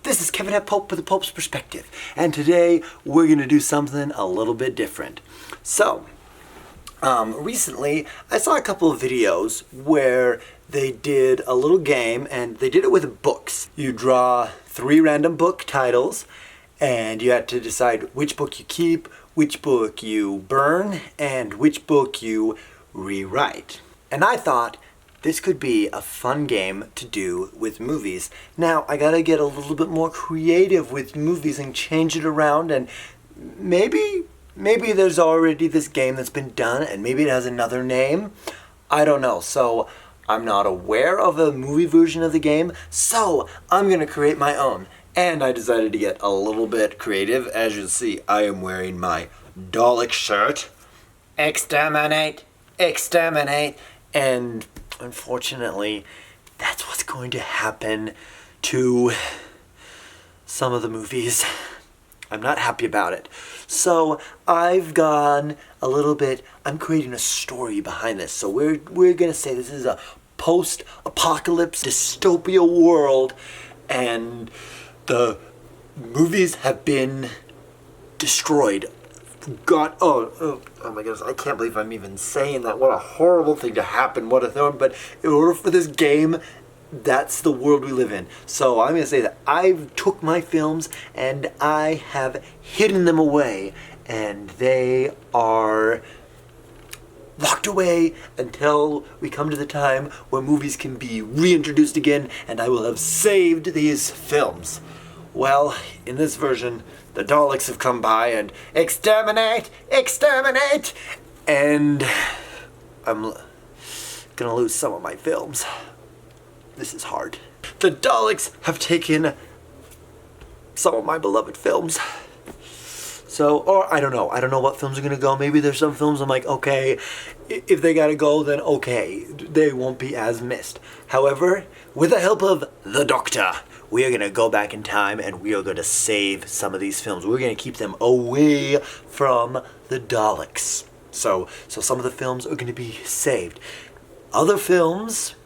This is Kevin at Pope with the Pope's Perspective, and today we're going to do something a little bit different. So, recently I saw a couple of videos where they did a little game, and they did it with books. You draw 3 random book titles, and you had to decide which book you keep, which book you burn, and which book you rewrite. And I thought, this could be a fun game to do with movies. Now, I gotta get a little bit more creative with movies and change it around, and maybe there's already this game that's been done, and maybe it has another name. I don't know, so I'm not aware of a movie version of the game, so I'm gonna create my own. And I decided to get a little bit creative. As you see, I am wearing my Dalek shirt. Exterminate, exterminate, and unfortunately, that's what's going to happen to some of the movies. I'm not happy about it. So I've gone a little bit, I'm creating a story behind this. So we're going to say this is a post-apocalypse dystopia world, and the movies have been destroyed. God, oh my goodness, I can't believe I'm even saying that. What a horrible thing to happen, what a thing. But in order for this game, that's the world we live in. So I'm going to say that I took my films and I have hidden them away, and they are locked away until we come to the time where movies can be reintroduced again, and I will have saved these films. Well, in this version, the Daleks have come by and exterminate, exterminate, and I'm gonna lose some of my films. This is hard. The Daleks have taken some of my beloved films. So, or I don't know what films are gonna go. Maybe there's some films I'm like, okay, if they gotta go, then okay, they won't be as missed. However, with the help of the Doctor, we are going to go back in time and we are going to save some of these films. We're going to keep them away from the Daleks. So some of the films are going to be saved. Other films,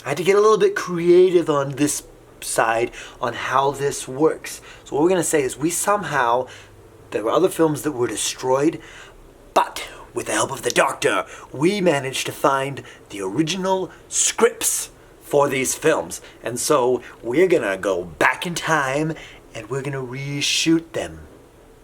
I had to get a little bit creative on this side on how this works. So what we're going to say is there were other films that were destroyed, but with the help of the Doctor, we managed to find the original scripts for these films. And so we're gonna go back in time and we're gonna reshoot them.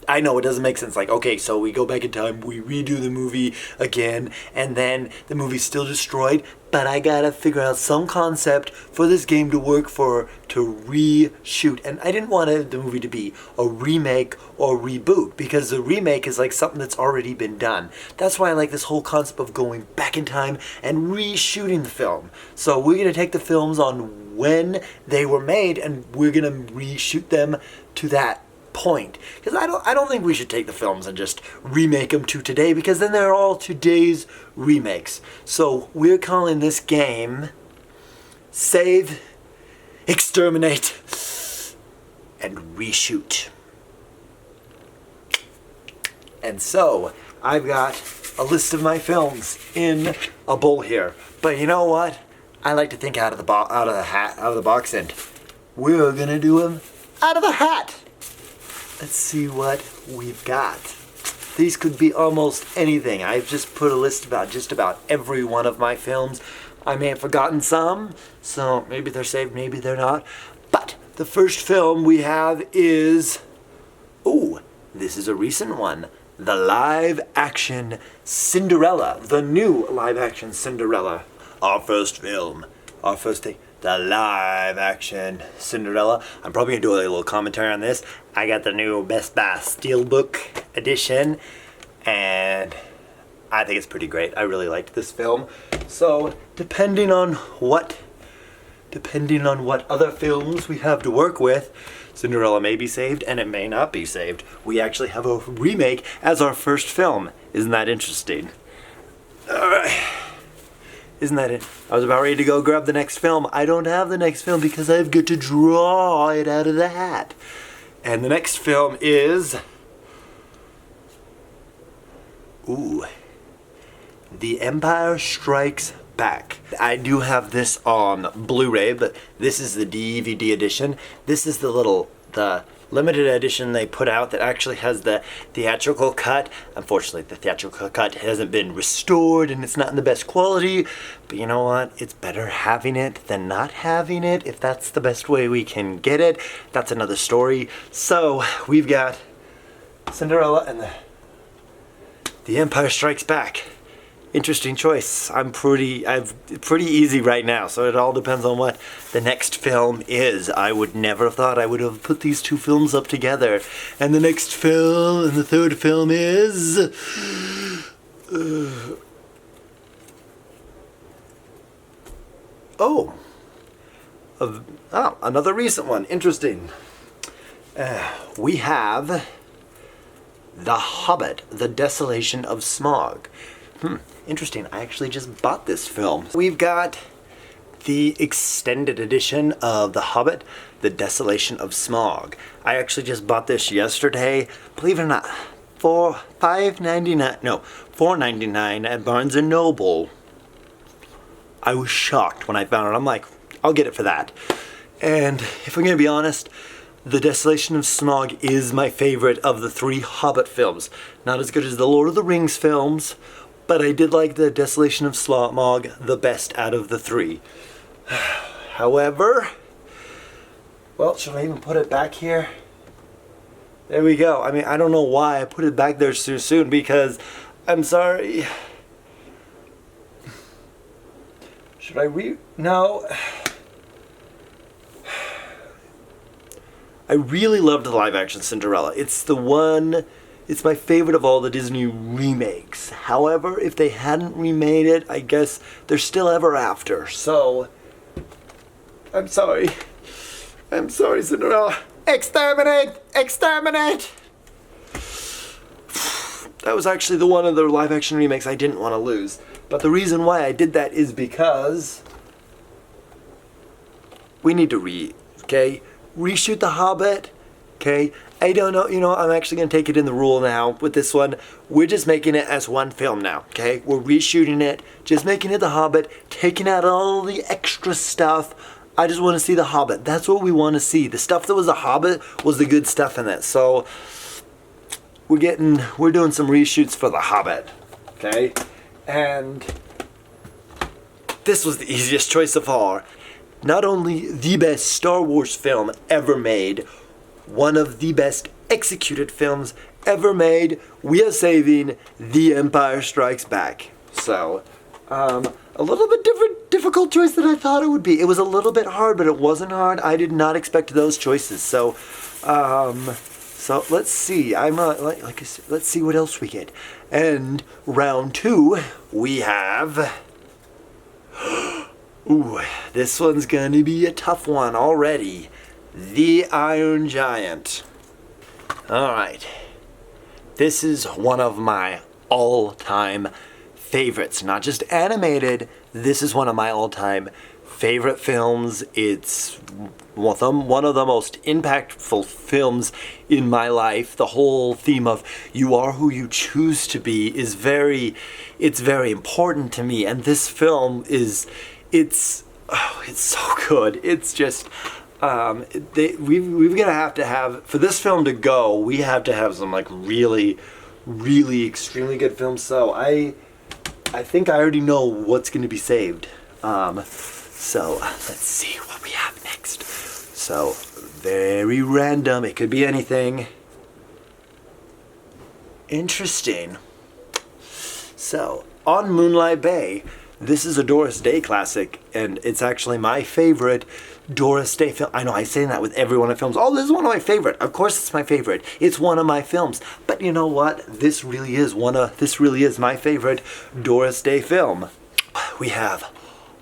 I know it doesn't make sense, like, okay, so we go back in time, we redo the movie again, and then the movie's still destroyed, but I gotta figure out some concept for this game to work to reshoot. And I didn't want the movie to be a remake or reboot, because the remake is like something that's already been done. That's why I like this whole concept of going back in time and reshooting the film. So we're gonna take the films on when they were made, and we're gonna reshoot them to that point, because I don't think we should take the films and just remake them to today, because then they're all today's remakes. So we're calling this game Save, Exterminate, and Reshoot. And so I've got a list of my films in a bowl here, but you know what? I like to think out of the box, and we're gonna do them out of the hat. Let's see what we've got. These could be almost anything. I've just put a list about just about every one of my films. I may have forgotten some, so maybe they're saved, maybe they're not. But the first film we have is, this is a recent one. The live-action Cinderella. The new live-action Cinderella. Our first film. Our first thing. The live-action Cinderella. I'm probably going to do a little commentary on this. I got the new Best Buy Steelbook edition, and I think it's pretty great. I really liked this film. So, depending on what other films we have to work with, Cinderella may be saved and it may not be saved. We actually have a remake as our first film. Isn't that interesting? Alright. Isn't that it? I was about ready to go grab the next film. I don't have the next film because I've got to draw it out of the hat. And the next film is... The Empire Strikes Back. I do have this on Blu-ray, but this is the DVD edition. This is the little the limited edition they put out that actually has the theatrical cut. Unfortunately, the theatrical cut hasn't been restored and it's not in the best quality, but you know what? It's better having it than not having it. If that's the best way we can get it, that's another story. So we've got Cinderella and the Empire Strikes Back. Interesting choice. I'm pretty easy right now, so it all depends on what the next film is. I would never have thought I would have put these two films up together. And the next film, and the third film is... another recent one. Interesting. We have The Hobbit, The Desolation of Smaug. Interesting. I actually just bought this film. We've got the extended edition of The Hobbit, The Desolation of Smaug. I actually just bought this yesterday. Believe it or not, for $4.99 at Barnes & Noble. I was shocked when I found it. I'm like, I'll get it for that. And if I'm gonna be honest, The Desolation of Smaug is my favorite of the 3 Hobbit films. Not as good as the Lord of the Rings films, but I did like The Desolation of Smaug the best out of the 3. However, well, should I even put it back here? There we go. I mean, I don't know why I put it back there so soon, because I'm sorry. Should I No. I really loved the live-action Cinderella. It's my favorite of all the Disney remakes. However, if they hadn't remade it, I guess they're still ever after. So, I'm sorry. I'm sorry, Cinderella. Exterminate! Exterminate! That was actually the one of the live-action remakes I didn't want to lose. But the reason why I did that is because we need to reshoot The Hobbit, okay? I don't know, I'm actually going to take it in the rule now with this one. We're just making it as one film now, okay? We're reshooting it, just making it The Hobbit, taking out all the extra stuff. I just want to see The Hobbit. That's what we want to see. The stuff that was The Hobbit was the good stuff in it. So, we're doing some reshoots for The Hobbit, okay? And this was the easiest choice of all. Not only the best Star Wars film ever made, one of the best executed films ever made, we are saving The Empire Strikes Back. So, a little bit difficult choice than I thought it would be. It was a little bit hard, but it wasn't hard. I did not expect those choices. So, let's see. Like I said, let's see what else we get. And round 2, we have... Ooh, this one's gonna be a tough one already. The Iron Giant. Alright. This is one of my all-time favorites. Not just animated, this is one of my all-time favorite films. It's one of the most impactful films in my life. The whole theme of you are who you choose to be is very important to me. And this film it's so good. It's just, we're gonna have to have, for this film to go, we have to have some like really extremely good films. So I think I already know what's gonna be saved. So let's see what we have next. So very random, it could be anything. Interesting. So on Moonlight Bay, this is a Doris Day classic, and it's actually my favorite Doris Day film. I know I say that with every one of the films. Oh, this is one of my favorite. Of course it's my favorite. It's one of my films. But you know what? This really is my favorite Doris Day film. We have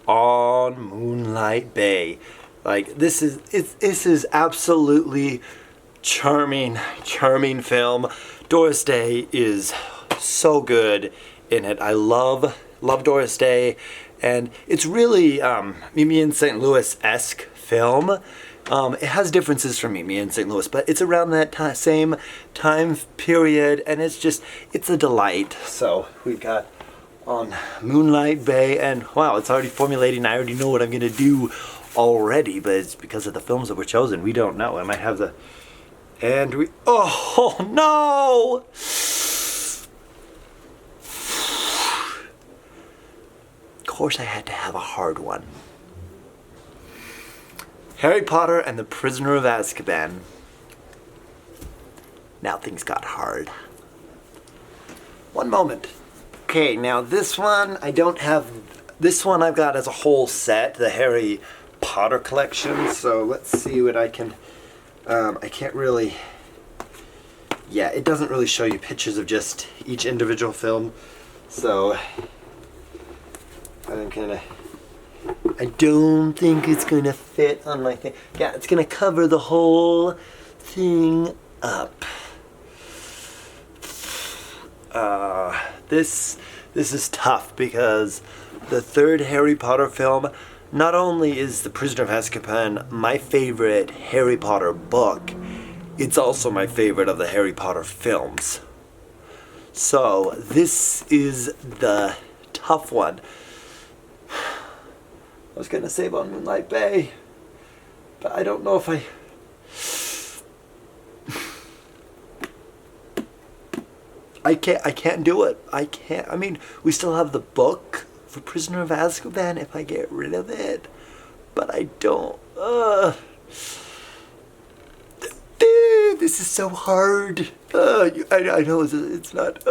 On Moonlight Bay. Like, this is absolutely charming film. Doris Day is so good in it. I love Doris Day, and it's really Mimi in St. Louis-esque film. It has differences from Mimi in St. Louis, but it's around that same time period, and it's a delight. So we've got On Moonlight Bay, and wow, it's already formulating. I already know what I'm gonna do already, but it's because of the films that were chosen. We don't know. I might have the... And we... Oh, no! Of course I had to have a hard one. Harry Potter and the Prisoner of Azkaban. Now things got hard. One moment. Okay, now this one, I don't have... This one I've got as a whole set, the Harry Potter collection. So let's see what I can... I can't really... Yeah, it doesn't really show you pictures of just each individual film. So... I'm kind of... I don't think it's going to fit on my thing. Yeah, it's going to cover the whole thing up. This is tough because the third Harry Potter film, not only is The Prisoner of Azkaban my favorite Harry Potter book, it's also my favorite of the Harry Potter films. So this is the tough one. I was gonna save on Moonlight Bay, but I don't know if I can't do it. I can't. I mean, we still have the book for Prisoner of Azkaban if I get rid of it, but I don't. This is so hard. I know it's not.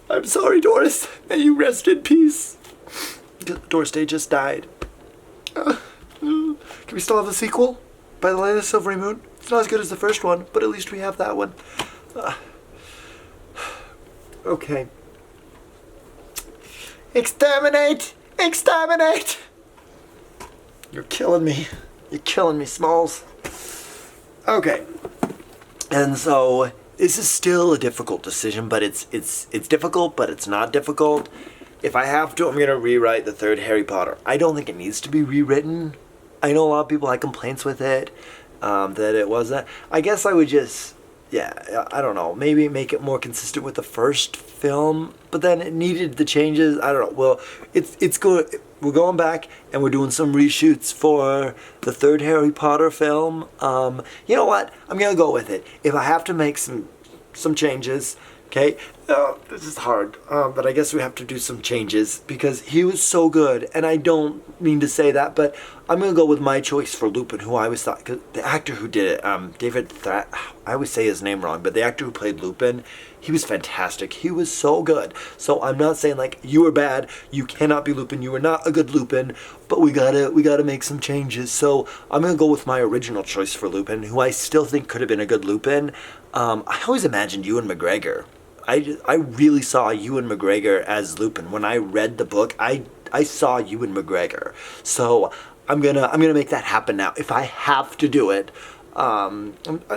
I'm sorry, Doris. May you rest in peace. Doris Day just died. Can we still have the sequel? By the Light of the Silvery Moon? It's not as good as the first one, but at least we have that one. Okay. Exterminate! Exterminate! You're killing me. You're killing me, Smalls. Okay. And so, this is still a difficult decision, but it's difficult, but it's not difficult. If I have to, I'm going to rewrite the third Harry Potter. I don't think it needs to be rewritten. I know a lot of people had complaints with it, that it wasn't. I guess I would just, I don't know, maybe make it more consistent with the first film, but then it needed the changes. I don't know. Well, it's good. We're going back and we're doing some reshoots for the third Harry Potter film. You know what? I'm going to go with it. If I have to make some changes, okay, this is hard, but I guess we have to do some changes because he was so good, and I don't mean to say that, but I'm going to go with my choice for Lupin, who I always thought, cause the actor who did it, I always say his name wrong, but the actor who played Lupin, he was fantastic. He was so good. So I'm not saying like, you were bad, you cannot be Lupin, you were not a good Lupin, but we gotta make some changes. So I'm going to go with my original choice for Lupin, who I still think could have been a good Lupin. I always imagined Ewan McGregor. I really saw Ewan McGregor as Lupin. When I read the book, I saw Ewan McGregor. So I'm gonna make that happen now. If I have to do it, I'm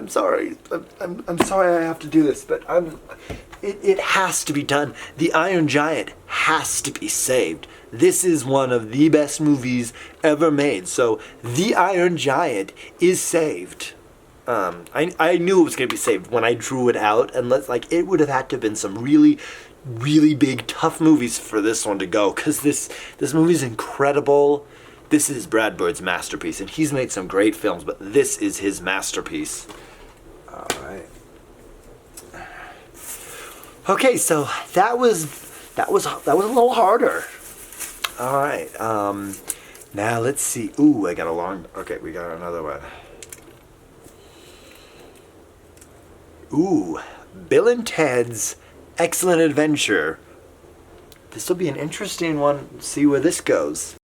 sorry. I'm sorry I have to do this, but it has to be done. The Iron Giant has to be saved. This is one of the best movies ever made. So the Iron Giant is saved. I knew it was going to be saved when I drew it out, and it would have had to have been some really, really big, tough movies for this one to go, because this movie's incredible. This is Brad Bird's masterpiece, and he's made some great films, but this is his masterpiece. All right. Okay, so that was a little harder. All right. Now let's see. Ooh, I got a long. Okay, we got another one. Ooh, Bill and Ted's Excellent Adventure. This will be an interesting one. See where this goes.